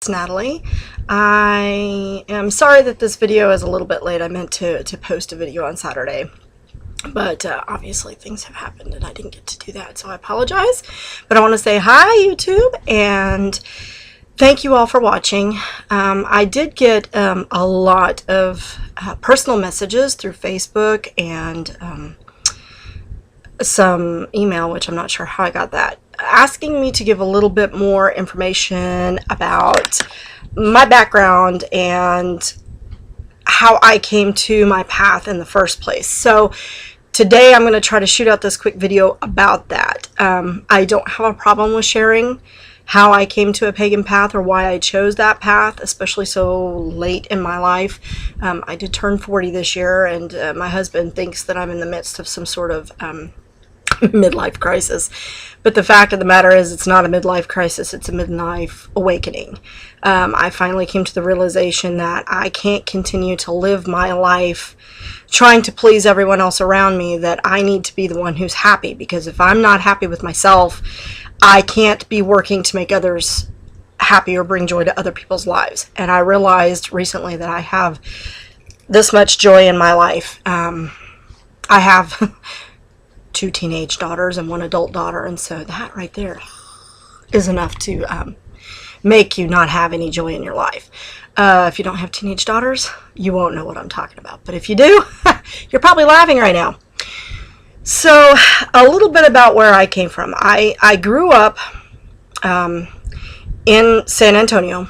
It's Natalie. I am sorry that this video is a little bit late. I meant to post a video on Saturday, but obviously things have happened and I didn't get to do that, so I apologize. But I want to say hi, YouTube, and thank you all for watching. I did get a lot of personal messages through Facebook and some email, which I'm not sure how I got that, asking me to give a little bit more information about my background and how I came to my path in the first place. So today I'm going to try to shoot out this quick video about that. I don't have a problem with sharing how I came to a pagan path or why I chose that path, especially so late in my life. I did turn 40 this year, and my husband thinks that I'm in the midst of some sort of midlife crisis, but the fact of the matter is it's not a midlife crisis, it's a midlife awakening. I finally came to the realization that I can't continue to live my life trying to please everyone else around me, that I need to be the one who's happy, because if I'm not happy with myself, I can't be working to make others happy or bring joy to other people's lives. And I realized recently that I have this much joy in my life. I have 2 teenage daughters and 1 adult daughter, and so that right there is enough to make you not have any joy in your life. If you don't have teenage daughters, you won't know what I'm talking about, but if you do, you're probably laughing right now. So a little bit about where I came from. I grew up in San Antonio,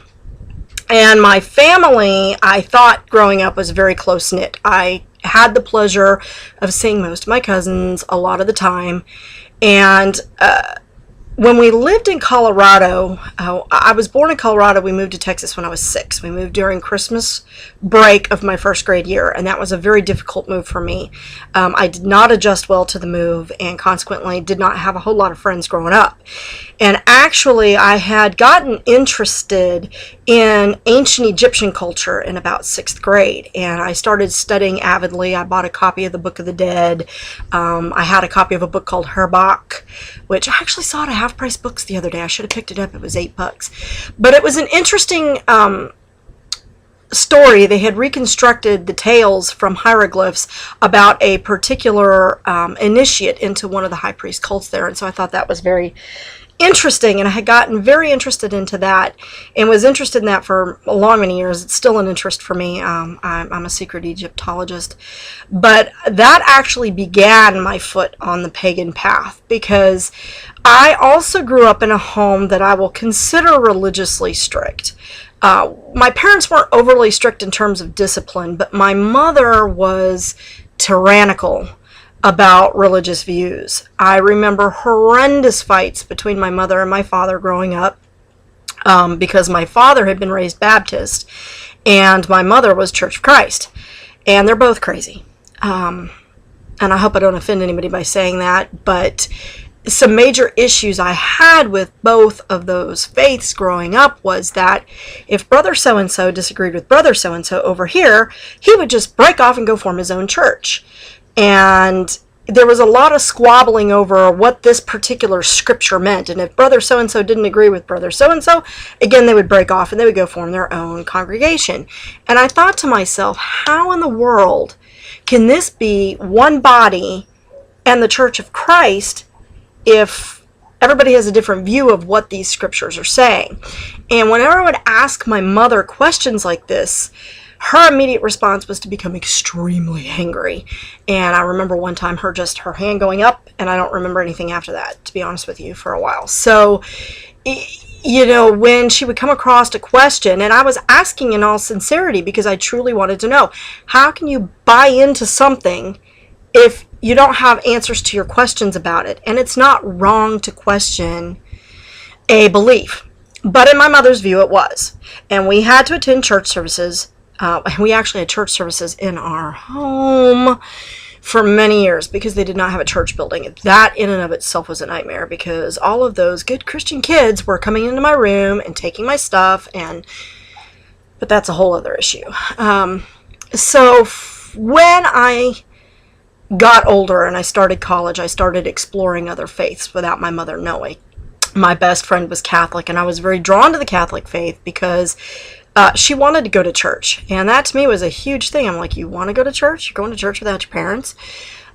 and my family, I thought growing up, was very close-knit. I had the pleasure of seeing most of my cousins a lot of the time, and when we lived in Colorado, I was born in Colorado. We moved to Texas when I was 6. We moved during Christmas break of my first grade year, and that was a very difficult move for me. I did not adjust well to the move, and consequently did not have a whole lot of friends growing up. And actually, I had gotten interested in ancient Egyptian culture in about 6th grade, and I started studying avidly. I bought a copy of the Book of the Dead. I had a copy of a book called Herbach, which I actually saw at a half-price books the other day. I should have picked it up. It was $8. But it was an interesting story. They had reconstructed the tales from hieroglyphs about a particular initiate into one of the high priest cults there, and so I thought that was very interesting, and I had gotten very interested into that and was interested in that for a long many years. It's still an interest for me. I'm a secret Egyptologist, but that actually began my foot on the pagan path, because I also grew up in a home that I will consider religiously strict. My parents weren't overly strict in terms of discipline, but my mother was tyrannical about religious views. I remember horrendous fights between my mother and my father growing up, because my father had been raised Baptist and my mother was Church of Christ, and they're both crazy. And I hope I don't offend anybody by saying that, but some major issues I had with both of those faiths growing up was that if brother so-and-so disagreed with brother so-and-so over here, he would just break off and go form his own church. And there was a lot of squabbling over what this particular scripture meant. And if brother so-and-so didn't agree with brother so-and-so, again, they would break off and they would go form their own congregation. And I thought to myself, how in the world can this be one body and the Church of Christ if everybody has a different view of what these scriptures are saying? And whenever I would ask my mother questions like this, her immediate response was to become extremely angry. And I remember one time her hand going up, and I don't remember anything after that, to be honest with you, for a while. So, you know, when she would come across a question, and I was asking in all sincerity because I truly wanted to know, how can you buy into something if you don't have answers to your questions about it? And it's not wrong to question a belief, but in my mother's view it was. And we had to attend church services. We actually had church services in our home for many years because they did not have a church building. That in and of itself was a nightmare, because all of those good Christian kids were coming into my room and taking my stuff, but that's a whole other issue. So when I got older and I started college, I started exploring other faiths without my mother knowing. my best friend was Catholic, and I was very drawn to the Catholic faith because she wanted to go to church. And that to me was a huge thing. I'm like, you want to go to church? You're going to church without your parents?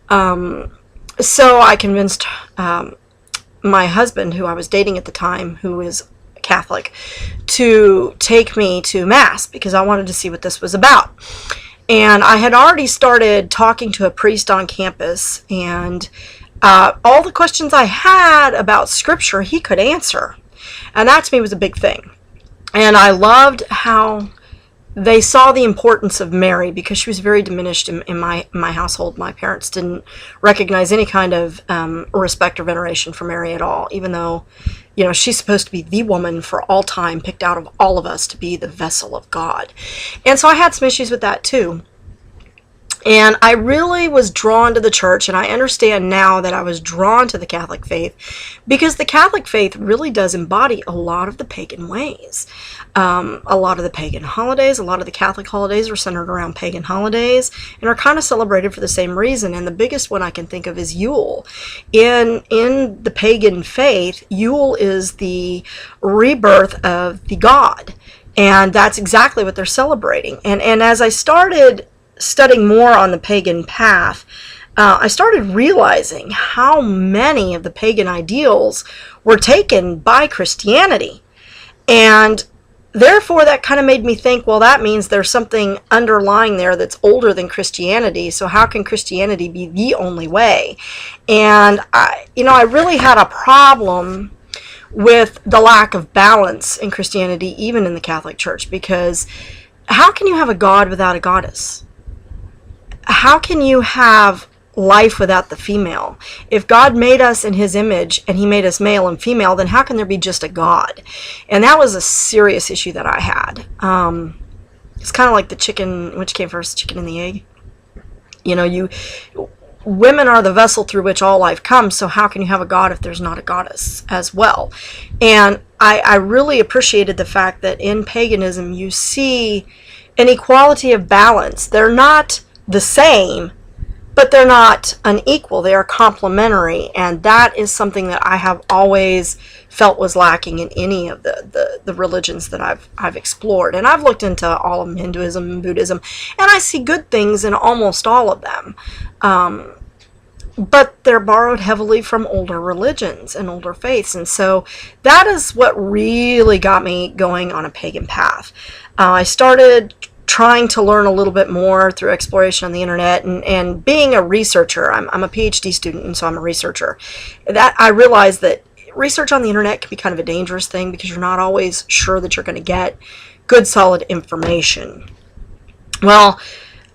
So I convinced my husband, who I was dating at the time, who is Catholic, to take me to Mass because I wanted to see what this was about. And I had already started talking to a priest on campus, and all the questions I had about Scripture, he could answer. And that to me was a big thing. And I loved how they saw the importance of Mary because she was very diminished in my household. My parents didn't recognize any kind of respect or veneration for Mary at all, even though, she's supposed to be the woman for all time, picked out of all of us to be the vessel of God. And so I had some issues with that too. And I really was drawn to the church, and I understand now that I was drawn to the Catholic faith because the Catholic faith really does embody a lot of the pagan ways. A lot of the pagan holidays, a lot of the Catholic holidays are centered around pagan holidays and are kind of celebrated for the same reason. And the biggest one I can think of is Yule. In the pagan faith, Yule is the rebirth of the god, and that's exactly what they're celebrating. And as I started studying more on the pagan path, I started realizing how many of the pagan ideals were taken by Christianity. And therefore, that kind of made me think, well, that means there's something underlying there that's older than Christianity. So how can Christianity be the only way? And I really had a problem with the lack of balance in Christianity, even in the Catholic Church, because how can you have a god without a goddess? How can you have life without the female? If God made us in his image and he made us male and female, then how can there be just a God? And that was a serious issue that I had. It's kind of like the chicken, which came first, the chicken and the egg? Women are the vessel through which all life comes, so how can you have a God if there's not a goddess as well? And I really appreciated the fact that in paganism you see an equality of balance. They're not the same, but they're not unequal. They are complementary, and that is something that I have always felt was lacking in any of the religions that I've explored. And I've looked into all of them, Hinduism and Buddhism, and I see good things in almost all of them. But they're borrowed heavily from older religions and older faiths, and so that is what really got me going on a pagan path. I started trying to learn a little bit more through exploration on the internet and being a researcher. I'm a PhD student, and so I'm a researcher. That I realized that research on the internet can be kind of a dangerous thing because you're not always sure that you're going to get good, solid information. Well,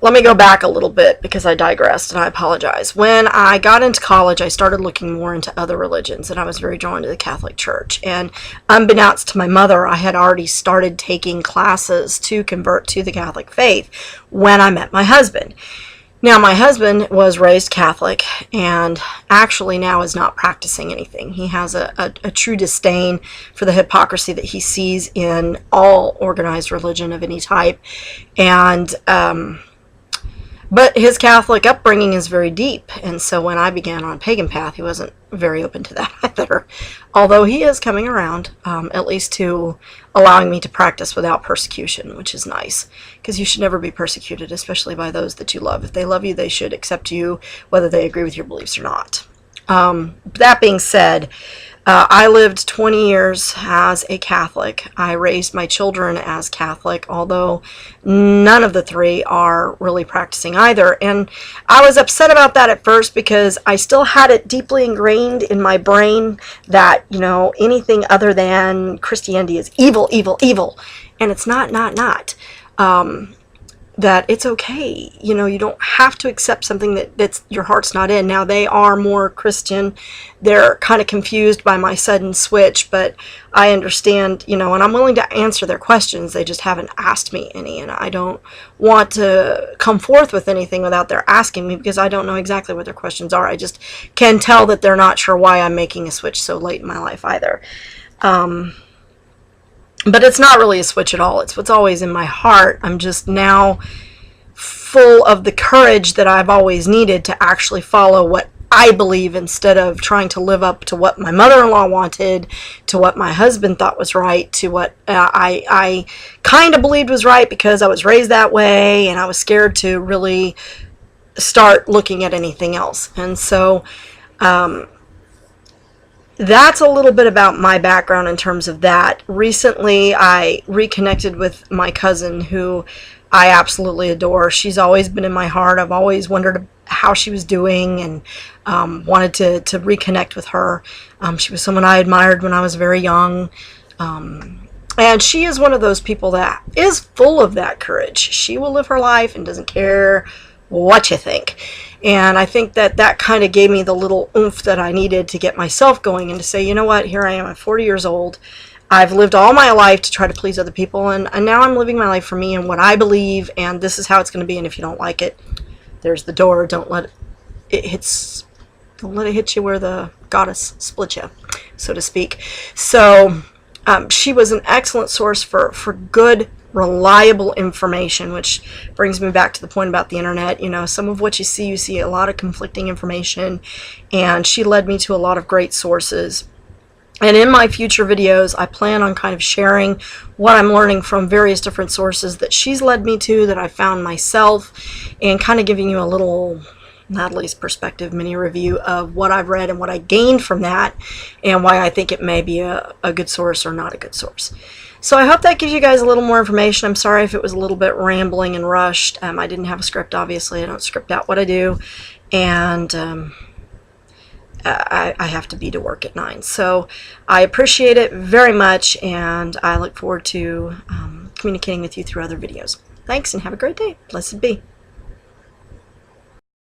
let me go back a little bit because I digressed, and I apologize. When I got into college, I started looking more into other religions, and I was very drawn to the Catholic Church. And unbeknownst to my mother, I had already started taking classes to convert to the Catholic faith when I met my husband. Now, my husband was raised Catholic and actually now is not practicing anything. He has a true disdain for the hypocrisy that he sees in all organized religion of any type. And but his Catholic upbringing is very deep, and so when I began on Pagan Path, he wasn't very open to that either. Although he is coming around, at least to allowing me to practice without persecution, which is nice, because you should never be persecuted, especially by those that you love. If they love you, they should accept you, whether they agree with your beliefs or not. That being said, I lived 20 years as a Catholic. I raised my children as Catholic, although none of the three are really practicing either. And I was upset about that at first because I still had it deeply ingrained in my brain that, anything other than Christianity is evil, evil, evil. And it's not. That it's okay. You don't have to accept something that's your heart's not in. Now, they are more Christian. They're kind of confused by my sudden switch, but I understand, and I'm willing to answer their questions. They just haven't asked me any, and I don't want to come forth with anything without their asking me because I don't know exactly what their questions are. I just can tell that they're not sure why I'm making a switch so late in my life either. But it's not really a switch at all. It's what's always in my heart. I'm just now full of the courage that I've always needed to actually follow what I believe instead of trying to live up to what my mother-in-law wanted, to what my husband thought was right, to what I kind of believed was right because I was raised that way and I was scared to really start looking at anything else. And so that's a little bit about my background in terms of that. Recently, I reconnected with my cousin who I absolutely adore. She's always been in my heart. I've always wondered how she was doing and wanted to reconnect with her. She was someone I admired when I was very young. And she is one of those people that is full of that courage. She will live her life and doesn't care what you think. And I think that that kind of gave me the little oomph that I needed to get myself going and to say, you know what, here I am, I'm 40 years old. I've lived all my life to try to please other people, and now I'm living my life for me and what I believe, and this is how it's going to be, and if you don't like it, there's the door. Don't let it hit you where the goddess split you, so to speak. So she was an excellent source for good, reliable information, which brings me back to the point about the internet. You know, some of what you see a lot of conflicting information, and she led me to a lot of great sources. And in my future videos, I plan on kind of sharing what I'm learning from various different sources that she's led me to, that I found myself, and kind of giving you a little Natalie's perspective mini review of what I've read and what I gained from that, and why I think it may be a good source or not a good source. So I hope that gives you guys a little more information. I'm sorry if it was a little bit rambling and rushed. I didn't have a script, obviously. I don't script out what I do. And I have to be to work at 9. So I appreciate it very much, and I look forward to communicating with you through other videos. Thanks, and have a great day. Blessed be.